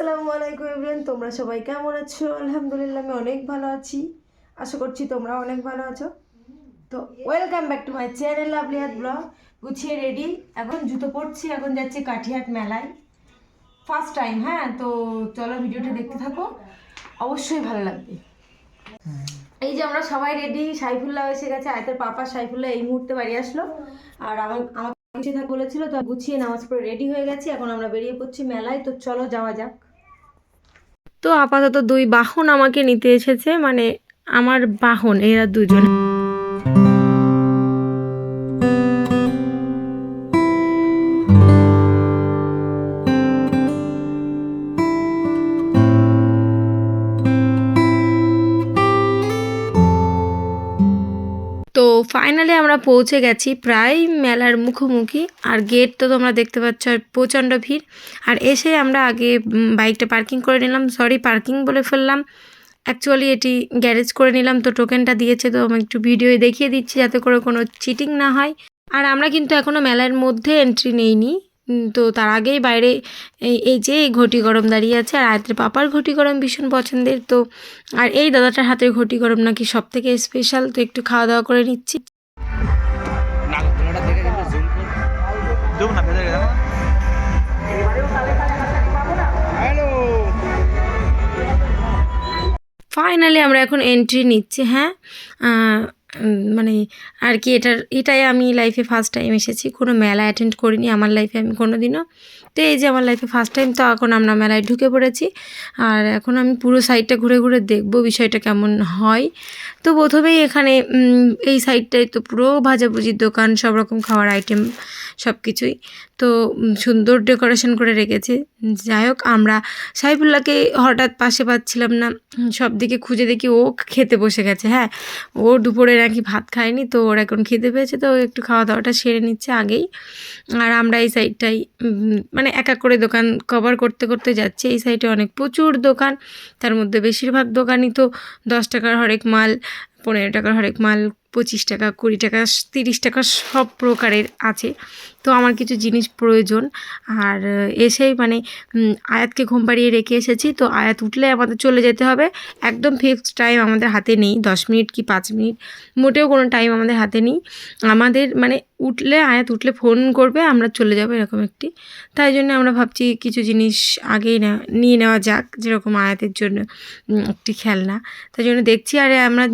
আসসালামু আলাইকুম এভরিওয়ান, তোমরা সবাই কেমন আছো? আলহামদুলিল্লাহ আমি অনেক ভালো আছি। আশা করছি তোমরা অনেক ভালো আছো। তো welcome back to my channel lovely হাত ব্লগ। গুছিয়ে রেডি, এখন জুতো পরছি, এখন যাচ্ছি কাঠিহাট মেলায়, ফার্স্ট টাইম। হ্যাঁ, তো চলো ভিডিওটা দেখতে থাকো, অবশ্যই ভালো লাগবে। এই যে আমরা সবাই রেডি, সাইফুল্লাহ এসে গেছে, আয়তের পাপা সাইফুল্লাহ এই মুহূর্তে বাড়ি আসলো। আর আমার গুছিয়ে থাক বলেছিল, তো গুছিয়ে নামাজ পড়ে রেডি হয়ে গেছি, এখন আমরা বেরিয়ে পড়ছি মেলায়। তো চলো যাওয়া যাক। তো আপাতত দুই বাহন আমাকে নিতে এসেছে, মানে আমার বাহন এরা দুজন। তো ফাইনালি আমরা পৌঁছে গেছি প্রায় মেলার মুখোমুখি। আর গেট তো তোমরা দেখতে পাচ্ছ, প্রচণ্ড ভিড়। আর এসে আমরা আগে বাইকটা পার্কিং করে নিলাম, সরি পার্কিং বলে ফেললাম, অ্যাকচুয়ালি এটি গ্যারেজ করে নিলাম। তো টোকেনটা দিয়েছে, তো আমি একটু ভিডিও দেখিয়ে দিচ্ছি যাতে করে কোনো চিটিং না হয়। আর আমরা কিন্তু এখনও মেলার মধ্যে এন্ট্রি নেইনি, তো তার আগেই বাইরে এই যে ঘটি গরম দাঁড়িয়ে আছে। আর আয়তের পাপার ঘটি গরম ভীষণ পছন্দের। তো আর এই দাদাটার হাতের ঘটি গরম নাকি সব থেকে স্পেশাল। তো একটু খাওয়া দাওয়া করে নিচ্ছি। ফাইনালি আমরা এখন এন্ট্রি নিচ্ছি। হ্যাঁ, মানে আর কি এটাই আমি লাইফে ফার্স্ট টাইম এসেছি, কোনো মেলা অ্যাটেন্ড করিনি আমার লাইফে আমি কোনো দিনও। তো এই যে আমার লাইফে ফার্স্ট টাইম, তো এখন আমরা মেলায় ঢুকে পড়েছি। আর এখন আমি পুরো সাইডটা ঘুরে ঘুরে দেখবো বিষয়টা কেমন হয়। তো প্রথমেই এখানে এই সাইডটায় তো পুরো ভাজাভুজির দোকান, সব রকম খাওয়ার আইটেম সব কিছুই। তো সুন্দর ডেকোরেশন করে রেখেছে। যাই হোক, আমরা সাইফুল্লাহকে হঠাৎ পাশে পাচ্ছিলাম না, সব দিকে খুঁজে দেখি ও খেতে বসে গেছে। হ্যাঁ, ও দুপুরে নাকি ভাত খায়নি, তো ওর এখন খেতে পেয়েছে, তো একটু খাওয়া দাওয়াটা সেরে নিচ্ছে আগেই। আর আমরা এই সাইডটাই মানে এক এক করে দোকান কভার করতে করতে যাচ্ছি। এই সাইডে অনেক প্রচুর দোকান, তার মধ্যে বেশিরভাগ দোকানই তো 10 টাকার হরেক মাল, 15 টাকার হরেক মাল, 25 টাকা, 20 টাকা, 30 টাকা সব প্রকারের আছে। তো আমার কিছু জিনিস প্রয়োজন। আর এসেই মানে আয়াতকে ঘুম পাড়িয়ে রেখে এসেছি। তো আয়াত উঠলে আমাদের চলে যেতে হবে, একদম ফিক্সড টাইম আমাদের হাতে নেই, 10 মিনিট কি 5 মিনিট, মোটেও কোনো টাইম আমাদের হাতে নেই। আমাদের মানে আয়াত উঠলে ফোন করবে, আমরা চলে যাবো, এরকম একটি। তাই জন্য আমরা ভাবছি কিছু জিনিস আগেই নিয়ে নেওয়া যাক, যেরকম আয়াতের জন্য একটি খেলনা। তাই জন্য দেখছি, আরে আমরা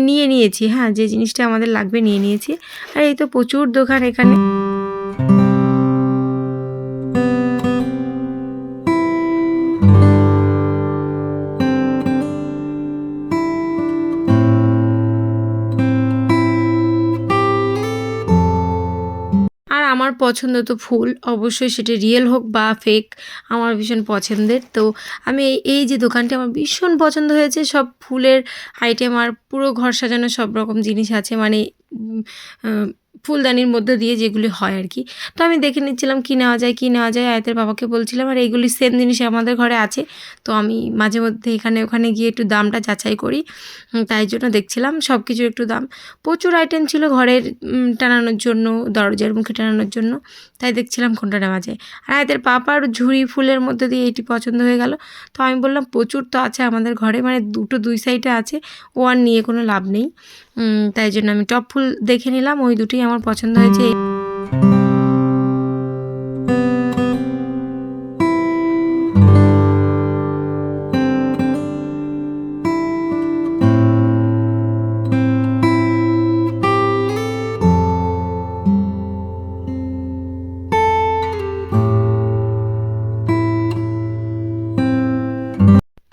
নিয়ে নিয়েছি। হ্যাঁ, যে জিনিসটা আমাদের লাগবে নিয়ে নিয়েছি। আর এই তো প্রচুর দোকান এখানে। আর আমার পছন্দ তো ফুল, অবশ্যই সেটা রিয়েল হোক বা ফেক, আমার ভীষণ পছন্দের। তো আমি এই যে দোকানটি আমার ভীষণ পছন্দ হয়েছে, সব ফুলের আইটেম আর পুরো ঘর সাজানো সব রকম জিনিস আছে, মানে ফুলদানির মধ্যে দিয়ে যেগুলি হয় আর কি। তো আমি দেখে নিচ্ছিলাম কী নেওয়া যায়। আয়তের বাবাকে বলছিলাম, আর এইগুলি সেম জিনিস আমাদের ঘরে আছে। তো আমি মাঝে মধ্যে এখানে ওখানে গিয়ে একটু দামটা যাচাই করি, তাই জন্য দেখছিলাম সব কিছুর একটু দাম। প্রচুর আইটেম ছিল ঘরের টানানোর জন্য, দরজার মুখে টানানোর জন্য, তাই দেখছিলাম কোনটা নেওয়া যায়। আর এদের পাপার ঝুড়ি ফুলের মধ্যে দিয়ে এটি পছন্দ হয়ে গেল। তো আমি বললাম প্রচুর তো আছে আমাদের ঘরে, মানে দুই সাইডে আছে, ও আর নিয়ে কোনো লাভ নেই। তাই জন্য আমি টপ ফুল দেখে নিলাম, ওই দুটোই আমার পছন্দ হয়েছে।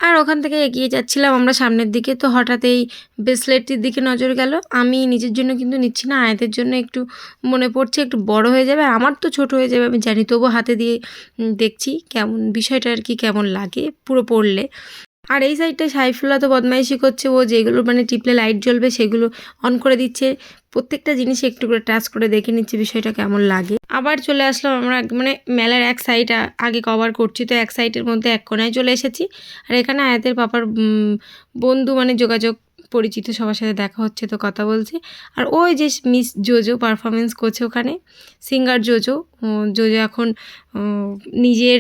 আর ওখান থেকে এগিয়ে যাচ্ছিলাম আমরা সামনের দিকে, তো হঠাৎ এই ব্রেসলেটটির দিকে নজর গেল। আমি নিজের জন্য কিন্তু নিচ্ছি না, আয়াতের জন্য একটু মনে পড়ছে একটু বড় হয়ে যাবে, আর আমার তো ছোট হয়ে যাবে আমি জানি, তবু হাতে দিয়ে দেখছি কেমন বিষয়টা আর কি, কেমন লাগে পুরো পড়লে। আর এই সাইডটায় সাইফুল্লাহ তো বদমাইশি করছে, ও যেগুলো মানে টিপলে লাইট জ্বলবে সেগুলো অন করে দিচ্ছে। প্রত্যেকটা জিনিস একটু করে টাচ করে দেখে নিচ্ছে বিষয়টা কেমন লাগে। আবার চলে আসলাম আমরা, মানে মেলার এক সাইড আগে কভার করছি, তো এক সাইডের মধ্যে এক কোনায় চলে এসেছি। আর এখানে আয়াতের পাপার বন্ধু, মানে যোগাযোগ পরিচিত সবার সাথে দেখা হচ্ছে, তো কথা বলছে। আর ওই যে মিস জোজো পারফরমেন্স করছে ওখানে, সিঙ্গার জোজো এখন নিজের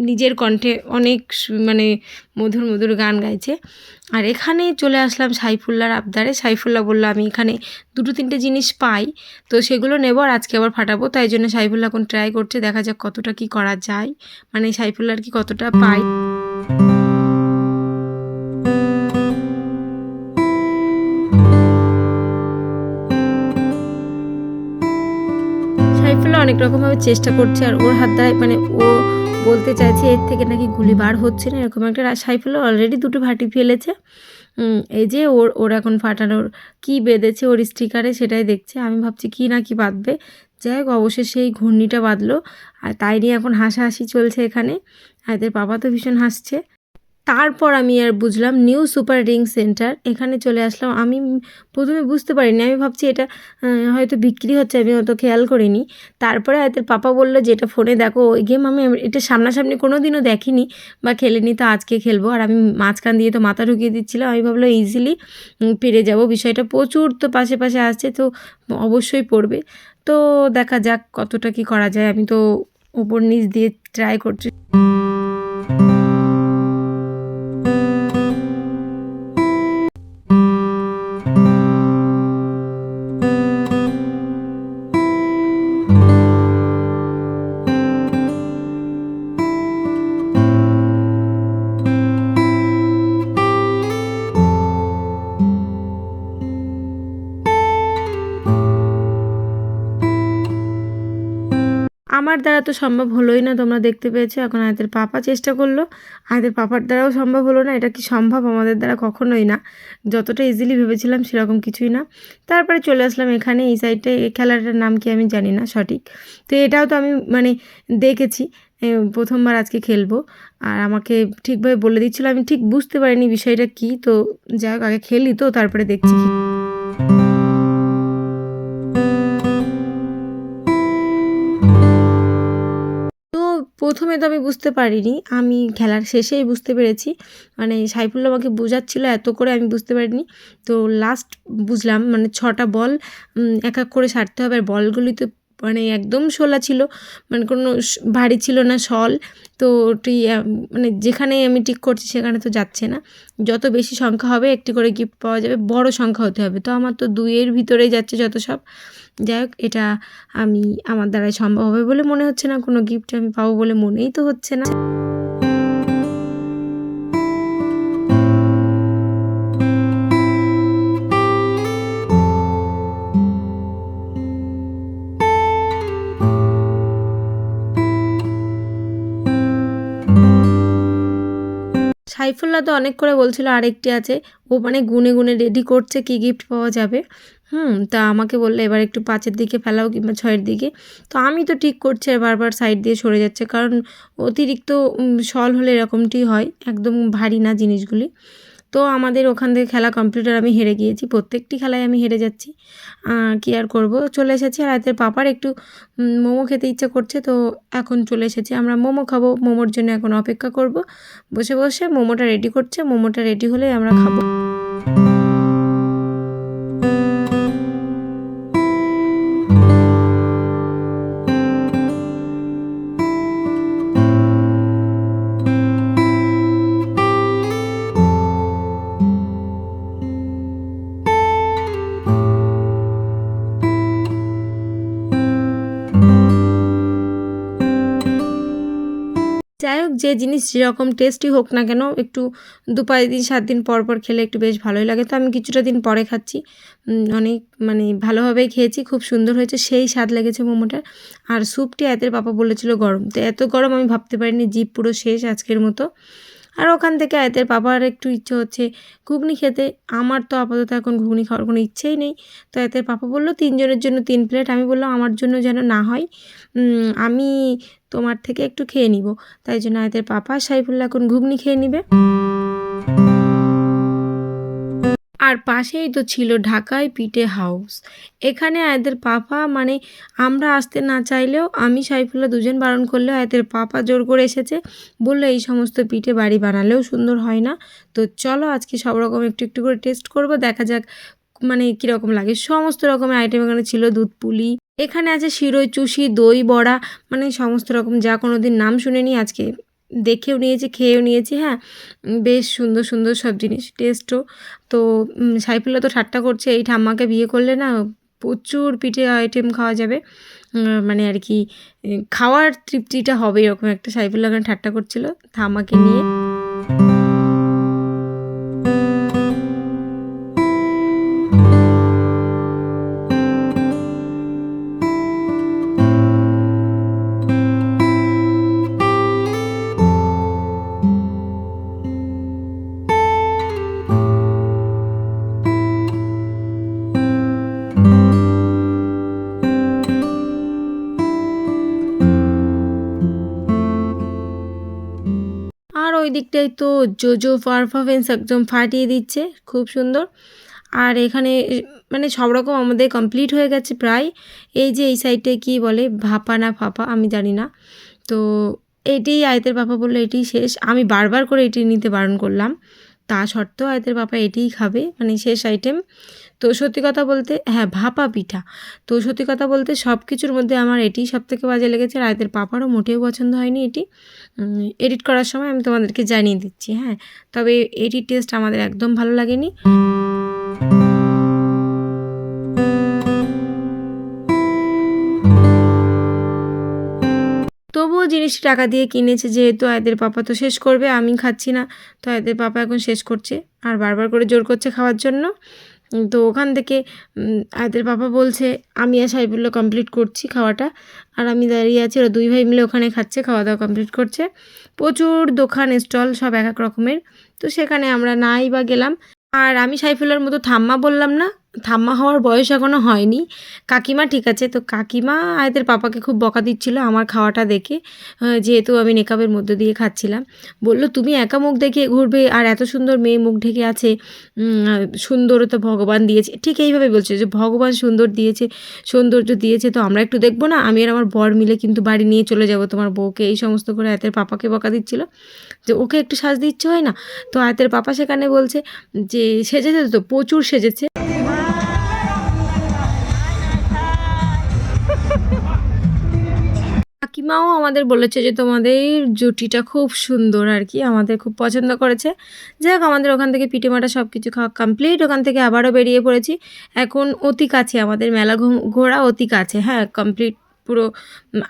নিজের কণ্ঠে অনেক মানে মধুর মধুর গান গাইছে। আর এখানে চলে আসলাম সাইফুল্লাহর আবদারে। সাইফুল্লাহ বলল আমি এখানে 2-3টে জিনিস পাই, তো সেগুলো নেব আর আজকে আবার ফাটাবো। তাই জন্য সাইফুল্লাহ এখন ট্রাই করছে, দেখা যাক কতটা কি করা যায়, মানে সাইফুল্লাহর কি কতটা পাই। সাইফুল্লাহ অনেক রকমভাবে চেষ্টা করছে, আর ওর হাত দ্বারাই মানে ও বলতে চাইছে এর থেকে নাকি গুলি বার হচ্ছে না, এরকম একটা। সাইফুল্লাহ অলরেডি 2টো ফাটি ফেলেছে। এই যে ওর এখন ফাটানোর কি বেঁধেছে ওর স্টিকারে সেটাই দেখছে। আমি ভাবছি কি না কি বাঁধবে। যাই হোক, অবশেষে এই ঘূর্ণিটা বাঁধলো, আর তাই নিয়ে এখন হাসাহাসি চলছে এখানে। আর এদের বাবা তো ভীষণ হাসছে। তারপর আমি আর বুঝলাম নিউ সুপার রিং সেন্টার, এখানে চলে আসলাম। আমি প্রথমে বুঝতে পারিনি, আমি ভাবছি এটা হয়তো বিক্রি হচ্ছে, আমি অত খেয়াল করিনি। তারপরে হয়তো পাপা বললো যে এটা ফোনে দেখো ওই গেম, আমি এটা সামনাসামনি কোনো দিনও দেখিনি বা খেলিনি, তো আজকে খেলবো। আর আমি মাঝখান দিয়ে তো মাথা ঢুকিয়ে দিচ্ছিলাম, আমি ভাবলাম ইজিলি পেরে যাব বিষয়টা। প্রচুর তো পাশে পাশে আসছে, তো অবশ্যই পড়বে। তো দেখা যাক কতটা কি করা যায়। আমি তো ওপর নিচ দিয়ে ট্রাই করছি। আমার দ্বারা তো সম্ভব হলোই না, তোমরা দেখতে পেয়েছো। এখন আয়াতের পাপা চেষ্টা করলো, আয়াতের পাপার দ্বারাও সম্ভব হলো না। এটা কি সম্ভব? আমাদের দ্বারা কখনোই না। যতটা ইজিলি ভেবেছিলাম সেরকম কিছুই না। তারপরে চলে আসলাম এখানে এই সাইডটায়। এই খেলাটার নাম কি আমি জানি না সঠিক। তো এটাও তো আমি মানে দেখেছি, প্রথমবার আজকে খেলবো। আর আমাকে ঠিকভাবে বলে দিচ্ছিলো, আমি ঠিক বুঝতে পারিনি বিষয়টা কী। তো যাই হোক, আগে খেলি তো তারপরে দেখছি কি। তো প্রথমে তো আমি বুঝতে পারিনি, আমি খেলার শেষেই বুঝতে পেরেছি। মানে সাইফুল্লাহ আমাকে বোঝাচ্ছিল, এত করে আমি বুঝতে পারিনি। তো লাস্ট বুঝলাম, মানে 6টা বল এক এক করে সারতে হবে। আর বলগুলি তো মানে একদম শোলা ছিল, মানে কোনো ভারী ছিল না, শল। তো ওটি মানে যেখানেই আমি টিক করছি সেখানে তো যাচ্ছে না। যত বেশি সংখ্যা হবে একটি করে গিফট পাওয়া যাবে, বড় সংখ্যা হতে হবে। তো আমার তো 2-এর ভিতরেই যাচ্ছে যত সব। যাই হোক, এটা আমার দ্বারাই সম্ভব হবে বলে মনে হচ্ছে না, কোনো গিফট আমি পাবো বলে মনেই তো হচ্ছে না। সাইফুল্লাহ তো অনেক করে বলছিল আরেকটি আছে, ও মানে গুনে গুনে রেডি করছে কি গিফট পাওয়া যাবে। তা আমাকে বললে এবার একটু 5-এর দিকে ফেলাও কিংবা 6-এর দিকে। তো আমি তো ঠিক করছি আর বারবার সাইড দিয়ে সরে যাচ্ছে, কারণ অতিরিক্ত শল হলে এরকমটি হয়, একদম ভারী না জিনিসগুলি। তো আমাদের ওখান থেকে খেলা কমপ্লিট, আর আমি হেরে গিয়েছি। প্রত্যেকটি খেলায় আমি হেরে যাচ্ছি, কী আর করবো। চলে এসেছি, আর রাতের পাপার একটু মোমো খেতে ইচ্ছা করছে, তো এখন চলে এসেছি আমরা মোমো খাবো। মোমোর জন্য এখন অপেক্ষা করব। বসে বসে মোমোটা রেডি করছে, মোমোটা রেডি হলে আমরা খাবো। যাই হোক, যে জিনিস যেরকম টেস্টই হোক না কেন, একটু 2-5 দিন 7 দিন পর পর খেলে একটু বেশ ভালোই লাগে। তো আমি কিছুটা দিন পরে খাচ্ছি। অনেক মানে ভালোভাবেই খেয়েছি, খুব সুন্দর হয়েছে, সেই স্বাদ লেগেছে মোমোটার। আর স্যুপটি এতের পাপা বলেছিল গরম, তো এত গরম আমি ভাবতে পারিনি, জিভ পুরো শেষ আজকের মতো। আর ওখান থেকে আয়তের পাপার একটু ইচ্ছে হচ্ছে ঘুগনি খেতে। আমার তো আপাতত এখন ঘুগনি খাওয়ার কোনো ইচ্ছেই নেই। তো আয়তের পাপা বলল 3 জনের জন্য 3 প্লেট। আমি বললাম আমার জন্য যেন না হয়, আমি তোমার থেকে একটু খেয়ে নিব। তাই জন্য আয়তের পাপা সাইফুল্লাহ এখন ঘুগনি খেয়ে নিবে। আর পাশেই তো ছিল ঢাকায় পিঠে হাউস। এখানে আয়াদের পাপা মানে আমরা আসতে না চাইলেও, আমি সাইফুল্লাহ দুজন বারণ করলেও আয়াদের পাপা জোর করে এসেছে। বললো এই সমস্ত পিঠে বাড়ি বানালেও সুন্দর হয় না। তো চলো আজকে সব রকম একটু একটু করে টেস্ট করব, দেখা যাক মানে কীরকম লাগে। সমস্ত রকমের আইটেম এখানে ছিল, দুধ পুলি, এখানে আছে শিরোই চুষি, দই বড়া, মানে সমস্ত রকম যা কোনোদিন নাম শুনিনি আজকে দেখেও নিয়েছি, খেয়েও নিয়েছি। হ্যাঁ, বেশ সুন্দর, সুন্দর সব জিনিস, টেস্টও। তো সাইফুল্লাহ তো ঠাট্টা করছে, এই ঠাম্মাকে বিয়ে করলে না প্রচুর পিঠে আইটেম খাওয়া যাবে। মানে আর কি খাওয়ার তৃপ্তিটা হবে এরকম একটা, সাইফুল্লাহ ওখানে ঠাট্টা করছিল ঠাম্মাকে নিয়ে। আর ওই দিকটায় তো জোজো পারফরমেন্স একদম ফাটিয়ে দিচ্ছে, খুব সুন্দর। আর এখানে মানে সব রকম আমাদের কমপ্লিট হয়ে গেছে প্রায়। এই যে এই সাইডটায় কী বলে, ভাপা না ফাপা আমি জানি না। তো এটিই আয়তের পাপা বললো এটিই শেষ। আমি বারবার করে এটি নিতে বারণ করলাম, তা সত্ত্বেও আয়তের পাপা এটিই খাবে, মানে শেষ আইটেম। তো সত্যি কথা বলতে, হ্যাঁ ভাপা পিঠা, তো সত্যি কথা বলতে সব কিছুর মধ্যে আমার এটিই সবথেকে বাজে লেগেছে। আর আয়তের পাপারও মোটেও পছন্দ হয়নি এটি। এডিট করার সময় আমি তোমাদেরকে জানিয়ে দিচ্ছি। হ্যাঁ, তবে এটির টেস্ট আমাদের একদম ভালো লাগেনি। তবুও জিনিসটি টাকা দিয়ে কিনেছে, যেহেতু আয়দের পাপা তো শেষ করবে, আমি খাচ্ছি না, তো আয়দের পাপা এখন শেষ করছে আর বারবার করে জোর করছে খাওয়ার জন্য। তো ওখান থেকে আয়দের পাপা বলছে আমি আর সাইফুল্লাহ কমপ্লিট করছি খাওয়াটা, আর আমি দাঁড়িয়ে আছি, ওরা দুই ভাই মিলে ওখানে খাচ্ছে, খাওয়া দাওয়া কমপ্লিট করছে। প্রচুর দোকান স্টল সব এক এক রকমের, তো সেখানে আমরা নাই বা গেলাম। আর আমি সাইফুল্লাহর মতো ঠাম্মা বললাম না, ঠাম্মা হওয়ার বয়স এখনও হয়নি। কাকিমা ঠিক আছে, তো কাকিমা আয়দের পাপাকে খুব বকা দিচ্ছিল আমার খাওয়াটা দেখে, যেহেতু আমি নেকাবের মধ্যে দিয়ে খাচ্ছিলাম। বলল তুমি একা মুখ দেখিয়ে ঘুরবে, আর এত সুন্দর মেয়ে মুখ ঢেকে আছে, সুন্দরও তো ভগবান দিয়েছে, ঠিক এইভাবে বলছে যে ভগবান সুন্দর দিয়েছে, সৌন্দর্য দিয়েছে, তো আমরা একটু দেখবো না, আমি আর আমার বর মিলে কিন্তু বাড়ি নিয়ে চলে যাব তোমার বউকে, এই সমস্ত করে আয়তের পাপাকে বকা দিচ্ছিল যে ওকে একটু সাজতে ইচ্ছে হয় না। তো আয়তের পাপা সেখানে বলছে যে সেজেছে, তো প্রচুর সেজেছে। কাকিমাও আমাদের বলেছে যে তোমাদের জুটিটা খুব সুন্দর, আর কি আমাদের খুব পছন্দ করেছে। যাই হোক, আমাদের ওখান থেকে পিঠেমাটা সব কিছু খাওয়া কমপ্লিট, ওখান থেকে আবারও বেরিয়ে পড়েছি। এখন অতি কাছে আমাদের মেলা ঘোরা, অতি কাছে, হ্যাঁ কমপ্লিট পুরো।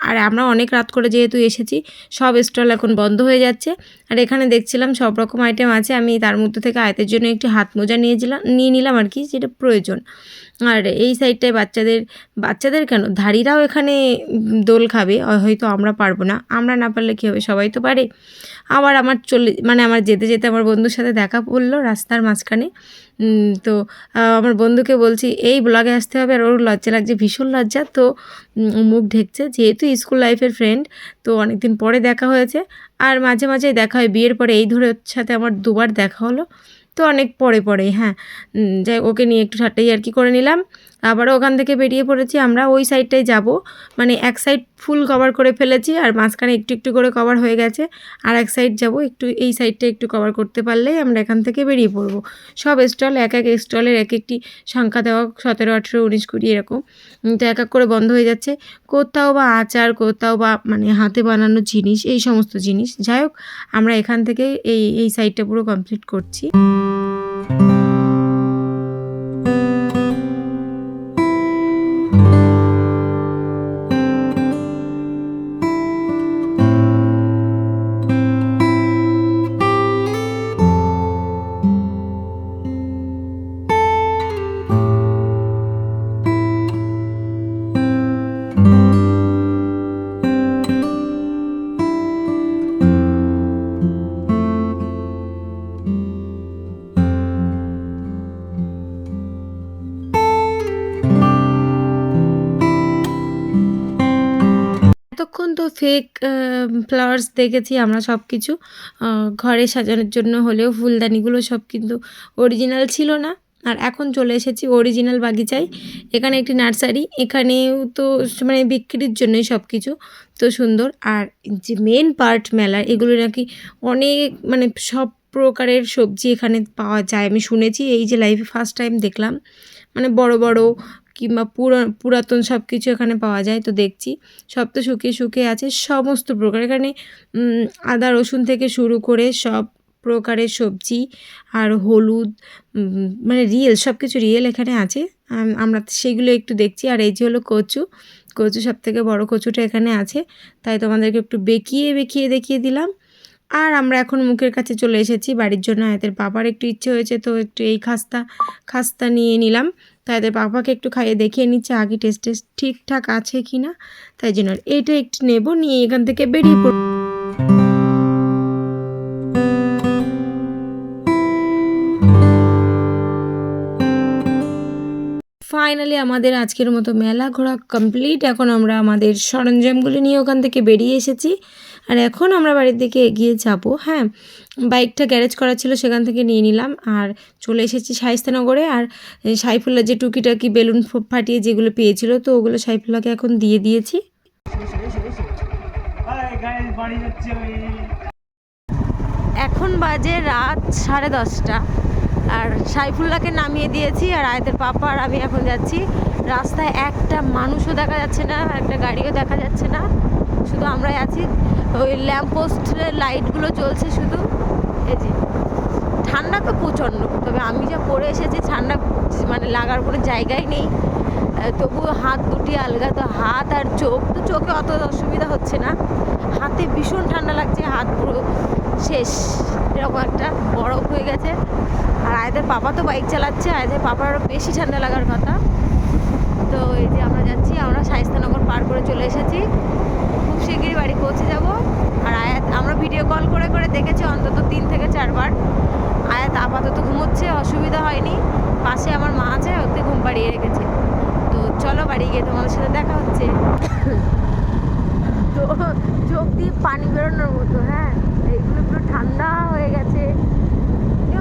আর আমরা অনেক রাত করে যেহেতু এসেছি, সব স্টল এখন বন্ধ হয়ে যাচ্ছে। আর এখানে দেখছিলাম সব রকম আইটেম আছে, আমি তার মধ্যে থেকে আয়তের জন্য একটি হাত মোজা নিয়ে নিলাম আর কি, যেটা প্রয়োজন। আর এই সাইডটায় বাচ্চাদের কেন, ধাড়িরাও এখানে দোল খাবে, হয়তো আমরা পারবো না, আমরা না পারলে কী হবে, সবাই তো পারে। আবার আমার যেতে যেতে আমার বন্ধুর সাথে দেখা পড়লো রাস্তার মাঝখানে। তো আমার বন্ধুকে বলছি এই ব্লগে আসতে হবে, আর ওর লজ্জা লাগছে, ভীষণ লজ্জা, তো মুখ ঢেকছে, যেহেতু স্কুল লাইফের ফ্রেন্ড, তো অনেক দিন পরে দেখা হয়েছে। আর মাঝে মাঝে দেখা হয়, বিয়ের পরে এই ধরে ওর সাথে আমার দুবার দেখা হলো, তো অনেক পরে হ্যাঁ। যাই ওকে নিয়ে একটু ঠাট্টাই আর কি করে নিলাম। আবারও ওখান থেকে বেরিয়ে পড়েছি, আমরা ওই সাইডটায় যাব, মানে এক সাইড ফুল কভার করে ফেলেছি, আর মাঝখানে একটু একটু করে কভার হয়ে গেছে, আর এক সাইড যাব, একটু এই সাইডটা একটু কভার করতে পারলেই আমরা এখান থেকে বেরিয়ে পড়বো। সব স্টল এক এক স্টলের এক একটি সংখ্যা দেওয়া, 17, 18, 19, 20 এরকম, তো এক এক করে বন্ধ হয়ে যাচ্ছে। কোথাও বা আচার, কোথাও বা মানে হাতে বানানো জিনিস, এই সমস্ত জিনিস। যাই হোক, আমরা এখান থেকে এই সাইডটা পুরো কমপ্লিট করছি। এতক্ষণ তো ফেক ফ্লাওয়ার্স দেখেছি আমরা সব কিছু, ঘরে সাজানোর জন্য হলেও ফুলদানিগুলো সব কিন্তু অরিজিনাল ছিল না। আর এখন চলে এসেছি অরিজিনাল বাগিচায়। এখানে একটি নার্সারি, এখানেও তো মানে বিক্রির জন্যই সব কিছু, তো সুন্দর। আর যে মেন পার্ট মেলার, এগুলো নাকি অনেক মানে সব প্রকারের সবজি এখানে পাওয়া যায়, আমি শুনেছি, এই যে লাইফে ফার্স্ট টাইম দেখলাম। মানে বড় বড় কিংবা পুরাতন সব কিছু এখানে পাওয়া যায়। তো দেখছি সব তো শুকিয়ে আছে সমস্ত প্রকার। এখানে আদা রসুন থেকে শুরু করে সব প্রকারের সবজি আর হলুদ, মানে রিয়েল সব কিছু রিয়েল এখানে আছে। আমরা সেগুলো একটু দেখছি। আর এই যে হলো কচু সব থেকে বড় কচুটা এখানে আছে, তাই তোমাদেরকে একটু বেঁকিয়ে দেখিয়ে দিলাম। আর আমরা এখন মুখের কাছে চলে এসেছি বাড়ির জন্য। আয়াতের বাবার একটু ইচ্ছে হয়েছে, তো একটু এই খাস্তা নিয়ে নিলাম। তো আয়াতের বাবাকে একটু খাইয়ে দেখিয়ে নিচ্ছে আগে টেস্ট ঠিকঠাক আছে কি না, তাই জন্য এইটা একটু নেব, নিয়ে এখান থেকে বেরিয়ে পড়ব। ফাইনালি আমাদের আজকের মতো মেলা ঘোরা কমপ্লিট। এখন আমরা আমাদের সরঞ্জামগুলি নিয়ে ওখান থেকে বেরিয়ে এসেছি। আর এখন আমরা বাড়ির দিকে এগিয়ে যাব। হ্যাঁ, বাইকটা গ্যারেজ করা ছিল, সেখান থেকে নিয়ে নিলাম আর চলে এসেছি শায়েস্তানগরে। আর সাইফুল্লাহ যে টুকিটাকি বেলুন ফাটিয়ে যেগুলো পেয়েছিল, তো ওগুলো সাইফুল্লাহকে এখন দিয়ে দিয়েছি। এখন বাজে রাত 10:30, আর সাইফুল্লাহকে নামিয়ে দিয়েছি। আর আয়াতের পাপা আর আমি এখন যাচ্ছি। রাস্তায় একটা মানুষও দেখা যাচ্ছে না, একটা গাড়িও দেখা যাচ্ছে না, শুধু আমরাই আছি। ওই ল্যাম্পপোস্টের লাইটগুলো জ্বলছে শুধু। এই যে ঠান্ডা তো প্রচণ্ড, তবে আমি যা পরে এসেছি ঠান্ডা মানে লাগার কোনো জায়গাই নেই। তবুও হাত দুটি আলগা, তো হাত আর চোখে অত অসুবিধা হচ্ছে না। হাতে ভীষণ ঠান্ডা লাগছে, হাত পুরো শেষ, এরকম একটা বরফ হয়ে গেছে। আর আয়াদের পাপা তো বাইক চালাচ্ছে, আয়াদের পাপার আরও বেশি ঠান্ডা লাগার কথা। তো এই যে আমরা যাচ্ছি, আমরা শায়েস্তানগর পার করে চলে এসেছি। খুব শিগগিরই বাড়ি পৌঁছে যাব। আর আয়াত আমরা ভিডিও কল করে দেখেছি অন্তত 3 থেকে 4 বার। আয়াত আপাতত ঘুমোচ্ছে, অসুবিধা হয়নি। পাশে আমার মা আছে, ওকে ঘুম পাড়িয়ে রেখেছে। তো চলো বাড়ি গিয়ে তোমাদের সাথে দেখা হচ্ছে। তো চোখ দিয়ে পানি বেরোনোর মতো, হ্যাঁ, এইগুলো পুরো ঠান্ডা হয়ে গেছে।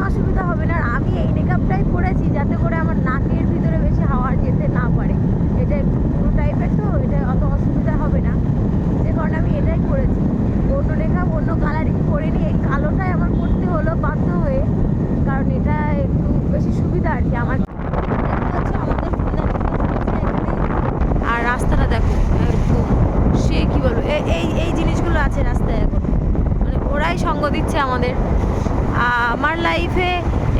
অসুবিধা হবে না। আর আমি এই মেকআপটাই করেছি যাতে করে আমার নাকের ভিতরে বেশি হাওয়া যেতে না পারে। এটা একটু পুরো টাইপের, তো এটা অত অসুবিধা হবে না, যে কারণে আমি এটাই করেছি। অন্য মেকআপ অন্য কালারিং করিনি, এই কালোটাই আমার করতে হলো বাধ্য হয়ে, কারণ এটা একটু বেশি সুবিধা আর কি আমার। আর রাস্তাটা দেখো একদম, সে কী বলবো, এই জিনিসগুলো আছে রাস্তায় এখন, মানে ওরাই সঙ্গ দিচ্ছে আমাদের। আমার লাইফে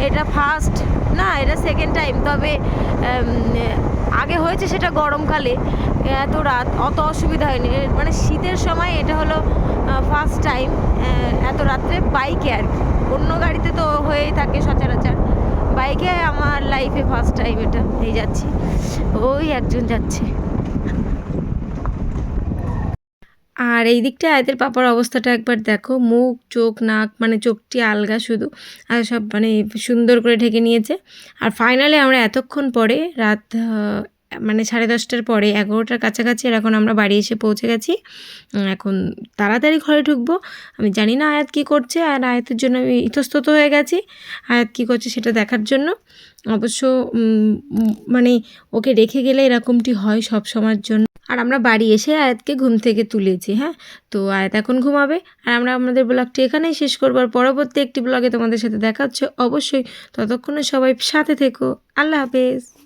এটা ফার্স্ট না, এটা সেকেন্ড টাইম। তবে আগে হয়েছে সেটা গরমকালে, এত রাত অত অসুবিধা হয়নি। মানে শীতের সময় এটা হলো ফার্স্ট টাইম এত রাত্রে বাইকে আর কি। অন্য গাড়িতে তো হয়েই থাকে সচরাচর, বাইকে আমার লাইফে ফার্স্ট টাইম এটা। এই যাচ্ছি, ওই একজন যাচ্ছে। আর এই দিকটা আয়াতের পাপার অবস্থাটা একবার দেখো, মুখ চোখ নাক মানে চোখটি আলগা শুধু, আর সব মানে সুন্দর করে ঢেকে নিয়েছে। আর ফাইনালি আমরা এতক্ষণ পরে রাত মানে 10:30টার পরে 11টার কাছাকাছি, আর এখন আমরা বাড়ি এসে পৌঁছে গেছি। এখন তাড়াতাড়ি ঘরে ঢুকবো। আমি জানি না আয়াত কী করছে, আর আয়াতের জন্য আমি ইতস্তত হয়ে গেছি আয়াত কী করছে সেটা দেখার জন্য। অবশ্য মানে ওকে রেখে গেলে এরকমটি হয় সব সময়ের জন্য। আর আমরা বাড়ি এসে আয়াতকে ঘুম থেকে তুলেছি। হ্যাঁ, তো আয়াত এখন ঘুমাবে। আর আমরা আমাদের ব্লগটি এখানেই শেষ করবো। আর পরবর্তী একটি ব্লগে তোমাদের সাথে দেখা হচ্ছে অবশ্যই। ততক্ষণে সবাই সাথে থেকো। আল্লাহ হাফেজ।